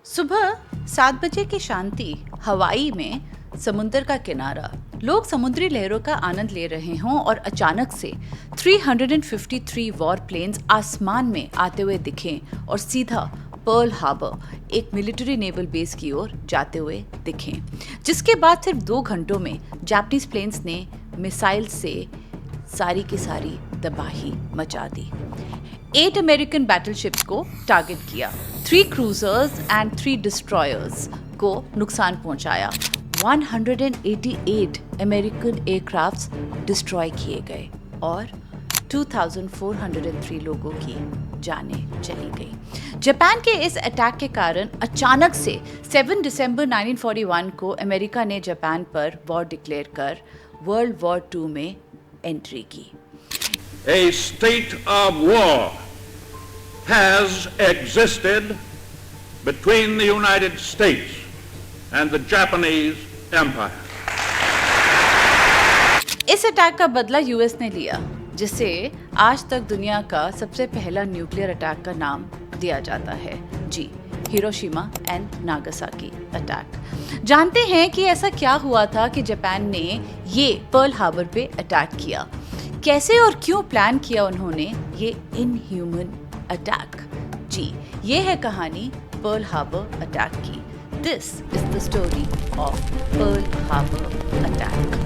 सुबह 7 बजे की शांति, हवाई में समुंदर का किनारा, लोग समुद्री लहरों का आनंद ले रहे हों और अचानक से 353 वॉर प्लेन्स आसमान में आते हुए दिखें और सीधा पर्ल हार्बर, एक मिलिट्री नेवल बेस की ओर जाते हुए दिखें, जिसके बाद सिर्फ 2 घंटों में जापानीज प्लेन्स ने मिसाइल से सारी की सारी तबाही मचा दी। 8 अमेरिकन बैटलशिप्स को टारगेट किया, 3 क्रूजर्स एंड 3 डिस्ट्रॉयर्स को नुकसान पहुंचाया। 188 अमेरिकन एयरक्राफ्ट्स डिस्ट्रॉय किए गए और 2403 लोगों की जानें चली गई। जापान के इस अटैक के कारण अचानक से 7 दिसंबर 1941 को अमेरिका ने जापान पर वॉर डिक्लेयर कर वर्ल्ड वॉर II में एंट्री की। A state of war has existed between the United States and the Japanese Empire. इस अटैक का बदला यूएस ने लिया, जिसे आज तक दुनिया का सबसे पहला न्यूक्लियर अटैक का नाम दिया जाता है। जी, हिरोशिमा एंड नागासाकी अटैक। जानते हैं कि ऐसा क्या हुआ था कि जापान ने ये पर्ल हार्बर पे अटैक किया, कैसे और क्यों प्लान किया उन्होंने ये इनह्यूमन अटैक। जी, ये है कहानी पर्ल हार्बर अटैक की। This is the story of Pearl Harbor attack.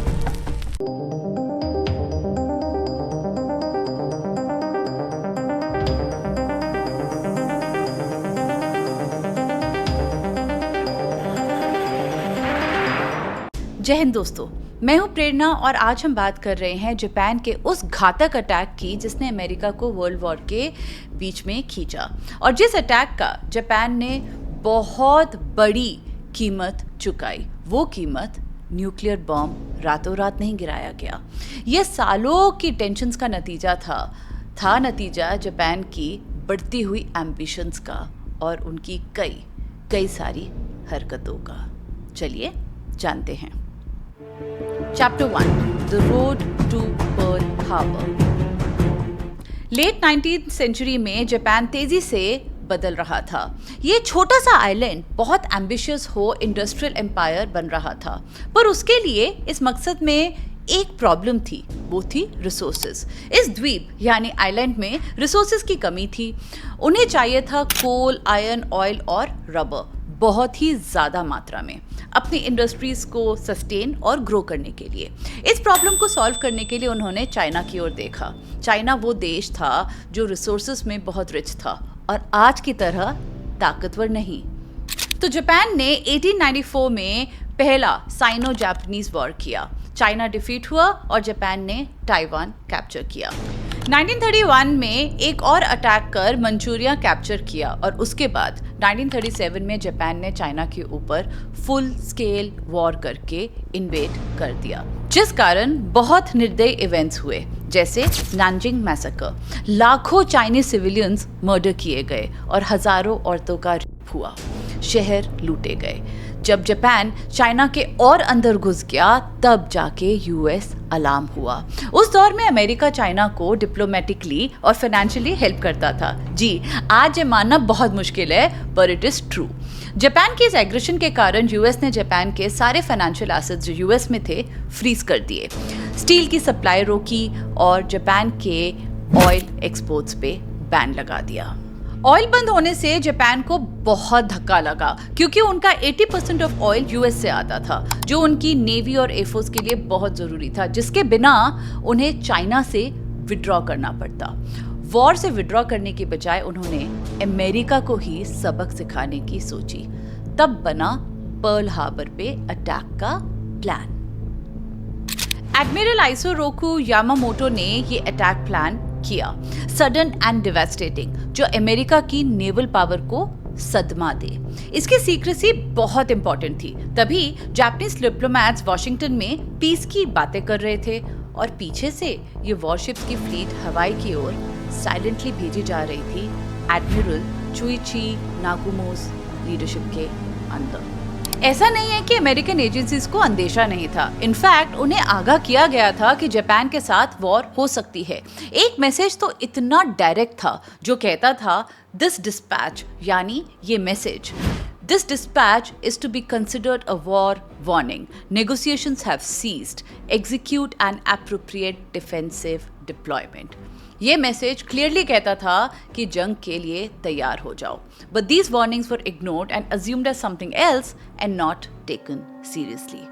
जय हिंद दोस्तों, मैं हूं प्रेरणा और आज हम बात कर रहे हैं जापान के उस घातक अटैक की जिसने अमेरिका को वर्ल्ड वॉर के बीच में खींचा और जिस अटैक का जापान ने बहुत बड़ी कीमत चुकाई। वो कीमत न्यूक्लियर बॉम्ब रातों रात नहीं गिराया गया, ये सालों की टेंशन्स का नतीजा था नतीजा जापान की बढ़ती हुई एम्बिशंस का और उनकी कई सारी हरकतों का। चलिए जानते हैं। Chapter 1: The Road to Pearl Harbor। लेट 19th सेंचुरी में जापान तेजी से बदल रहा था। ये छोटा सा आइलैंड बहुत एम्बिशियस हो इंडस्ट्रियल एम्पायर बन रहा था, पर उसके लिए इस मकसद में एक प्रॉब्लम थी, वो थी रिसोर्सेज। इस द्वीप यानी आइलैंड में रिसोर्सेज की कमी थी। उन्हें चाहिए था कोल, आयरन, ऑयल और रबर बहुत ही ज़्यादा मात्रा में अपनी इंडस्ट्रीज को सस्टेन और ग्रो करने के लिए। इस प्रॉब्लम को सॉल्व करने के लिए उन्होंने चाइना की ओर देखा। चाइना वो देश था जो रिसोर्सेज में बहुत रिच था और आज की तरह ताकतवर नहीं। तो जापान ने 1894 में पहला साइनो जापानीज वॉर किया। चाइना डिफीट हुआ और जापान ने ताइवान कैप्चर किया। 1931 में एक और अटैक कर मंचूरिया कैप्चर किया और उसके बाद 1937 में जापान ने चाइना के ऊपर फुल स्केल वॉर करके इन्वेड कर दिया, जिस कारण बहुत निर्दयी इवेंट्स हुए, जैसे नानजिंग मैसेकर। लाखों चाइनीज सिविलियंस मर्डर किए गए और हजारों औरतों का रेप हुआ, शहर लूटे गए। जब जापान चाइना के और अंदर घुस गया तब जाके यूएस अलार्म हुआ। उस दौर में अमेरिका चाइना को डिप्लोमेटिकली और फाइनेंशियली हेल्प करता था। जी, आज ये मानना बहुत मुश्किल है, पर इट इज ट्रू। जापान के इस एग्रेशन के कारण यूएस ने जापान के सारे फाइनेंशियल एसेट्स जो यूएस में थे फ्रीज कर दिए, स्टील की सप्लाई रोकी और जापान के ऑयल एक्सपोर्ट्स पे बैन लगा दिया। ऑयल बंद होने से जापान को बहुत धक्का लगा, क्योंकि उनका 80% ऑफ ऑयल यूएस से आता था, जो उनकी नेवी और एयरफोर्स के लिए बहुत ज़रूरी था, जिसके बिना उन्हें चाइना से विड्रॉ करना पड़ता। वॉर से विड्रॉ करने के बजाय उन्होंने अमेरिका को ही सबक सिखाने की सोची। तब बना पर्ल हार्बर पे अटैक का प्लान। एडमिरल आइसोरोकु यामामोटो ने ये अटैक प्लान किया, सडन एंड डिवास्टेटिंग, जो अमेरिका की नेवल पावर को सदमा दे। इसकी सीक्रेसी बहुत इंपॉर्टेंट थी। तभी जापानीज डिप्लोमैट्स वॉशिंगटन में पीस की बातें कर रहे थे और पीछे से ये वॉरशिप्स की फ्लीट हवाई की ओर साइलेंटली भेजी जा रही थी एडमिरल चुइची नागुमो's लीडरशिप के अंदर। ऐसा नहीं है कि अमेरिकन एजेंसीज को अंदेशा नहीं था। इनफैक्ट उन्हें आगाह किया गया था कि जापान के साथ वॉर हो सकती है। एक मैसेज तो इतना डायरेक्ट था जो कहता था दिस डिस्पैच, यानी ये message This dispatch is to be considered a war warning. Negotiations have ceased. Execute an appropriate defensive deployment. ये मैसेज क्लियरली कहता था कि जंग के लिए तैयार हो जाओ. But these warnings were ignored and assumed as something else and not taken seriously.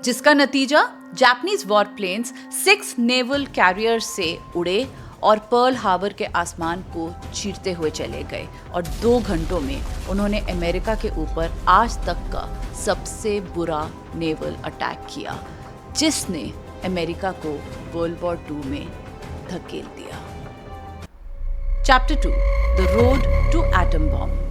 जिसका नतीजा जापानीज वॉरप्लेन्स 6 नेवल कैरियर से उड़े और पर्ल हार्बर के आसमान को चीरते हुए चले गए और 2 घंटों में उन्होंने अमेरिका के ऊपर आज तक का सबसे बुरा नेवल अटैक किया, जिसने अमेरिका को वर्ल्ड वॉर 2 में धकेल दिया. Chapter 2, the road to atom bomb.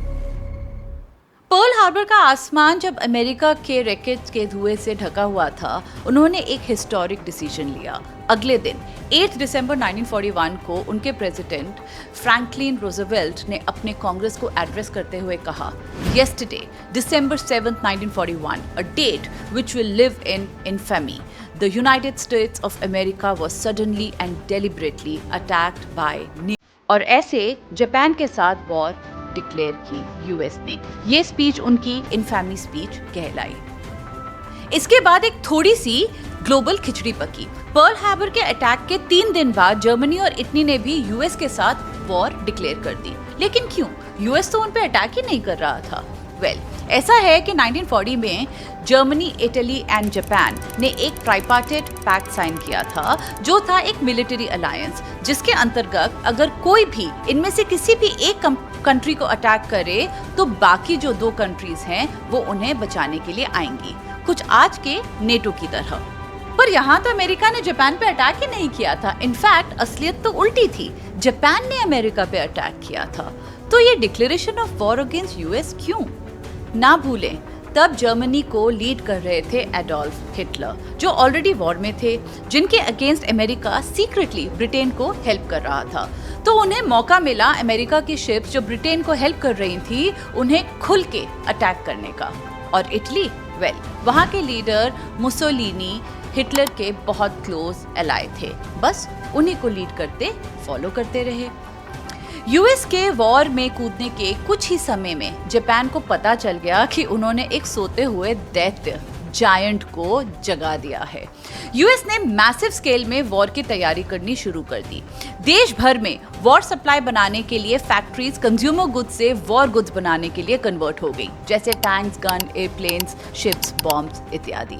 Pearl Harbor का आसमान जब अमेरिका के रैकेट के धुएं से ढका हुआ था, उन्होंने एक हिस्टोरिक डिसीजन लिया. अगले दिन 8 दिसंबर 1941 को उनके प्रेसिडेंट फ्रैंकलिन रूजवेल्ट ने अपने कांग्रेस को एड्रेस करते हुए कहा, "Yesterday, December 7, 1941, a date which will live in infamy. The United States of America was suddenly and deliberately attacked by." और ऐसे जापान के साथ वॉर डिक्लेयर की यूएस ने. ये स्पीच उनकी इनफेमी स्पीच कहलाई. इसके बाद एक थोड़ी सी ग्लोबल खिचड़ी पकी. पर्ल हार्बर के अटैक के 3 दिन बाद जर्मनी और इटली ने भी यूएस के साथ वॉर डिक्लेयर कर दी. लेकिन क्यों? यूएस तो उन पे अटैक ही नहीं कर रहा था. ऐसा है कि 1940 में जर्मनी, इटली एंड जापान ने एक ट्राइपार्टेट पैक्ट साइन किया था, जो था एक मिलिट्री अलायंस, जिसके अंतर्गत अगर कोई भी इनमें से किसी भी एक कंट्री को अटैक करे तो बाकी जो 2 कंट्रीज हैं वो उन्हें बचाने के लिए आएंगी, कुछ आज के नेटो की तरह. पर यहाँ तो अमेरिका ने जापान पे अटैक ही नहीं किया था. इनफैक्ट असलियत तो उल्टी थी, जापान ने अमेरिका पे अटैक किया था. तो ये declaration of war against US क्यों? ना भूलें, तब जर्मनी को लीड कर रहे थे एडोल्फ हिटलर, जो ऑलरेडी वॉर में थे, जिनके अगेंस्ट अमेरिका सीक्रेटली ब्रिटेन को हेल्प कर रहा था. तो उन्हें मौका मिला अमेरिका की शिप्स जो ब्रिटेन को हेल्प कर रही थी उन्हें खुल के अटैक करने का. और इटली, वहाँ के लीडर मुसोलिनी हिटलर के बहुत क्लोज एलाय थे. बस उन्हीं को लीड करते, फॉलो करते रहे. यूएस के वॉर में कूदने के कुछ ही समय में जापान को पता चल गया कि उन्होंने एक सोते हुए दैत्य जायंट को जगा दिया है. यूएस ने मैसिव स्केल में वॉर की तैयारी करनी शुरू कर दी. देश भर में वॉर सप्लाई बनाने के लिए फैक्ट्रीज कंज्यूमर गुड्स से वॉर गुड्स बनाने के लिए कन्वर्ट हो गई, जैसे tanks, gun, airplanes, ships, bombs इत्यादि.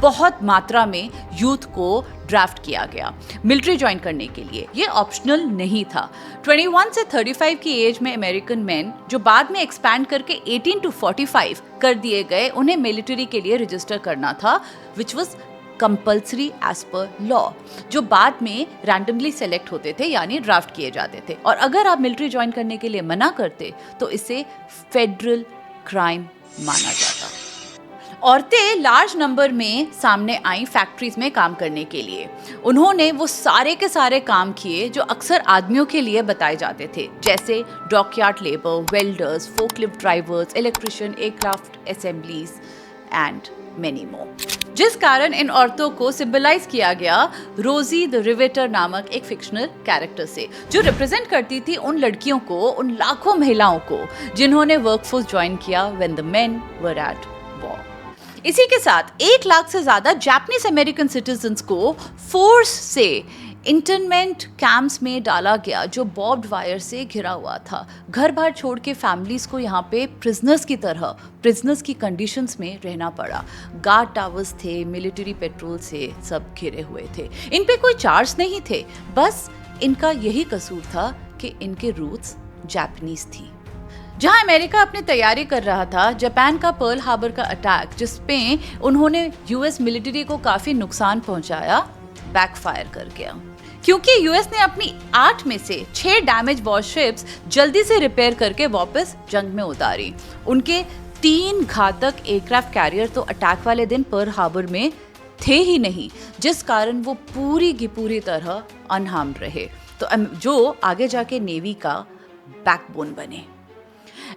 बहुत मात्रा में यूथ को ड्राफ्ट किया गया मिलिट्री ज्वाइन करने के लिए. ये ऑप्शनल नहीं था. 21 से 35 की एज में अमेरिकन मैन, जो बाद में एक्सपैंड करके 18 to 45 कर दिए गए, उन्हें मिलिट्री के लिए रजिस्टर करना था, which was compulsory as per law, जो बाद में रैंडमली सेलेक्ट होते थे, यानी ड्राफ्ट किए जाते थे. और अगर आप मिलिट्री ज्वाइन करने के लिए मना करते तो इसे फेडरल क्राइम माना जाता. औरतें लार्ज नंबर में सामने आई फैक्ट्रीज में काम करने के लिए. उन्होंने वो सारे के सारे काम किए जो अक्सर आदमियों के लिए बताए जाते थे, जैसे dockyard labour, welders, forklift drivers, electrician, aircraft assemblies and many more. जिस कारण इन औरतों को सिंबलाइज किया गया रोजी द रिवेटर नामक एक फिक्शनल कैरेक्टर से, जो रिप्रेजेंट करती थी उन लड़कियों को, उन लाखों महिलाओं को जिन्होंने वर्कफोर्स ज्वाइन किया when the main were at war. इसी के साथ 1 लाख से ज्यादा जापानीज अमेरिकन सिटीजन्स को फोर्स से इंटरमेंट कैंप्स में डाला गया, जो बॉब्ड वायर से घिरा हुआ था. घर बार छोड़ के फैमिलीज को यहाँ पे प्रिजनर्स की तरह, प्रिजनर्स की कंडीशंस में रहना पड़ा. गार्ड टावर्स थे, मिलिट्री पेट्रोल से सब घिरे हुए थे. इन पे कोई चार्ज नहीं थे, बस इनका यही कसूर था कि इनके रूट्स जापानीज थी. जहां अमेरिका अपनी तैयारी कर रहा था, जापान का पर्ल हार्बर का अटैक, जिसपे उन्होंने यूएस मिलिट्री को काफी नुकसान पहुंचाया, बैकफायर कर गया. क्योंकि यूएस ने अपनी 8 में से 6 डैमेज वॉरशिप्स जल्दी से रिपेयर करके वापस जंग में उतारी. उनके 3 घातक एयरक्राफ्ट कैरियर तो अटैक वाले दिन पर्ल हार्बर में थे ही नहीं, जिस कारण वो पूरी की पूरी तरह अनहार्म्ड रहे, तो जो आगे जाके नेवी का बैकबोन बने.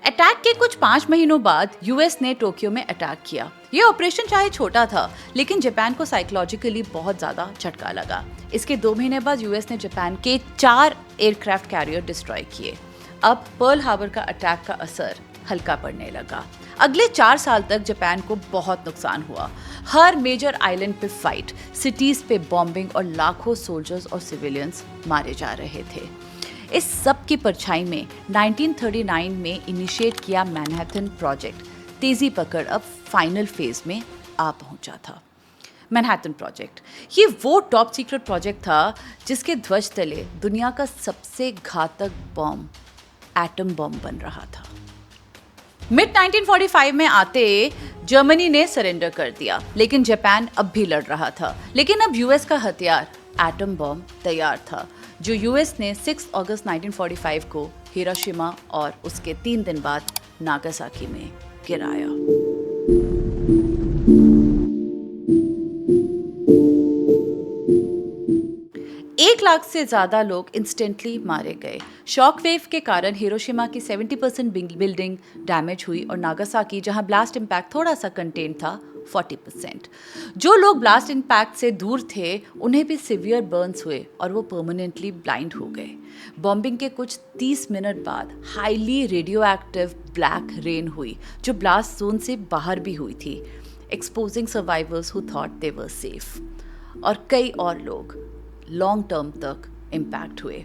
अटैक के कुछ 5 महीनों बाद यूएस ने टोक्यो में अटैक किया. ये ऑपरेशन चाहे छोटा था, लेकिन जापान को साइकोलॉजिकली बहुत ज़्यादा झटका लगा. इसके 2 महीने बाद यूएस ने जापान के 4 एयरक्राफ्ट कैरियर डिस्ट्रॉय किए. अब पर्ल हार्बर का अटैक का असर हल्का पड़ने लगा। अगले 4 साल तक जापान को बहुत नुकसान हुआ। हर मेजर आइलैंड पे फाइट, सिटीज पे बॉम्बिंग और लाखों सोल्जर्स और सिविलियंस मारे जा रहे थे। इस सब की परछाई में 1939 में इनिशिएट किया मैनहट्टन प्रोजेक्ट तेजी पकड़ अब फाइनल फेज में आ पहुंचा था। मैनहट्टन प्रोजेक्ट ये वो टॉप सीक्रेट प्रोजेक्ट था जिसके ध्वज तले दुनिया का सबसे घातक बॉम्ब एटम बॉम्ब बन रहा था। मिड 1945 में आते जर्मनी ने सरेंडर कर दिया, लेकिन जापान अब भी लड़ रहा था। लेकिन अब यूएस का हथियार एटम बॉम्ब तैयार था, जो यूएस ने 6 अगस्त 1945 को हिरोशिमा और उसके 3 दिन बाद नागासाकी में गिराया। एक लाख से ज्यादा लोग इंस्टेंटली मारे गए। शॉक वेव के कारण हिरोशिमा की 70% बिल्डिंग डैमेज हुई और नागासाकी, जहां ब्लास्ट इम्पैक्ट थोड़ा सा कंटेन था, 40%। जो लोग ब्लास्ट इम्पैक्ट से दूर थे उन्हें भी सिवियर बर्न्स हुए और वो परमानेंटली ब्लाइंड हो गए। बॉम्बिंग के कुछ 30 मिनट बाद highly radio active black rain हुई, जो ब्लास्ट जोन से बाहर भी हुई थी, exposing survivors who thought they were safe. और कई और लोग लॉन्ग टर्म तक इम्पैक्ट हुए।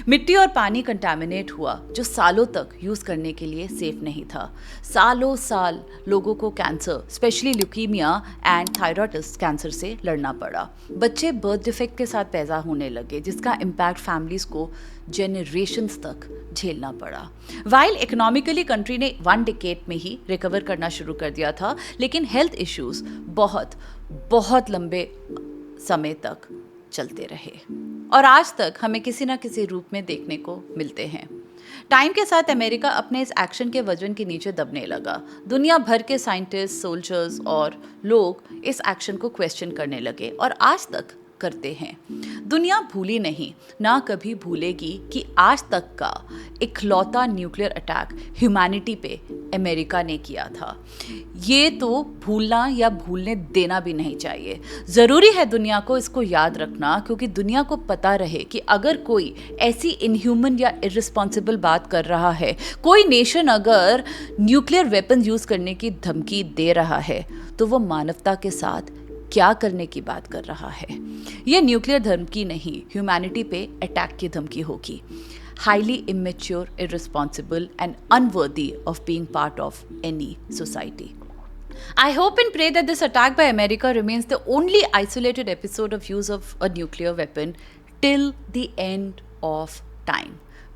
मिट्टी और पानी कंटामिनेट हुआ, जो सालों तक यूज करने के लिए सेफ नहीं था। सालों साल लोगों को cancer, specially leukaemia and थायराइटिस cancer से लड़ना पड़ा। बच्चे बर्थ डिफेक्ट के साथ पैदा होने लगे, जिसका इम्पैक्ट फैमिलीज को जेनरेशंस तक झेलना पड़ा। वाइल इकोनॉमिकली कंट्री ने 1 डिकेड में ही रिकवर करना शुरू कर दिया था, लेकिन हेल्थ इश्यूज बहुत लंबे समय तक चलते रहे और आज तक हमें किसी न किसी रूप में देखने को मिलते हैं। टाइम के साथ अमेरिका अपने इस एक्शन के वजन के नीचे दबने लगा। दुनिया भर के साइंटिस्ट, सोल्जर्स और लोग इस एक्शन को क्वेश्चन करने लगे और आज तक करते हैं। दुनिया भूली नहीं, ना कभी भूलेगी कि आज तक का इकलौता न्यूक्लियर अटैक ह्यूमैनिटी पे अमेरिका ने किया था। ये तो भूलना या भूलने देना भी नहीं चाहिए। ज़रूरी है दुनिया को इसको याद रखना, क्योंकि दुनिया को पता रहे कि अगर कोई ऐसी इनह्यूमन या इररिस्पॉन्सिबल बात कर रहा है, कोई नेशन अगर न्यूक्लियर वेपन यूज़ करने की धमकी दे रहा है, तो वो मानवता के साथ क्या करने की बात कर रहा है। यह न्यूक्लियर धमकी नहीं, ह्यूमैनिटी पे अटैक की धमकी होगी। Highly immature, irresponsible and unworthy of being part of any society. I hope and pray that this attack by America remains the only isolated episode of use of a nuclear weapon till the end of time.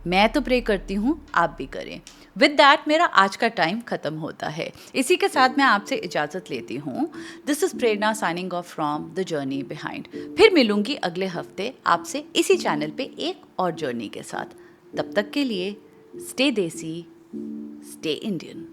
मैं तो pray करती हूँ, आप भी करें। With that मेरा आज का टाइम खत्म होता है। इसी के साथ मैं आपसे इजाज़त लेती हूँ। This is Prerna signing off from the journey behind. फिर मिलूंगी अगले हफ्ते आपसे इसी चैनल पे एक और जर्नी के साथ। तब तक के लिए स्टे देसी, स्टे इंडियन।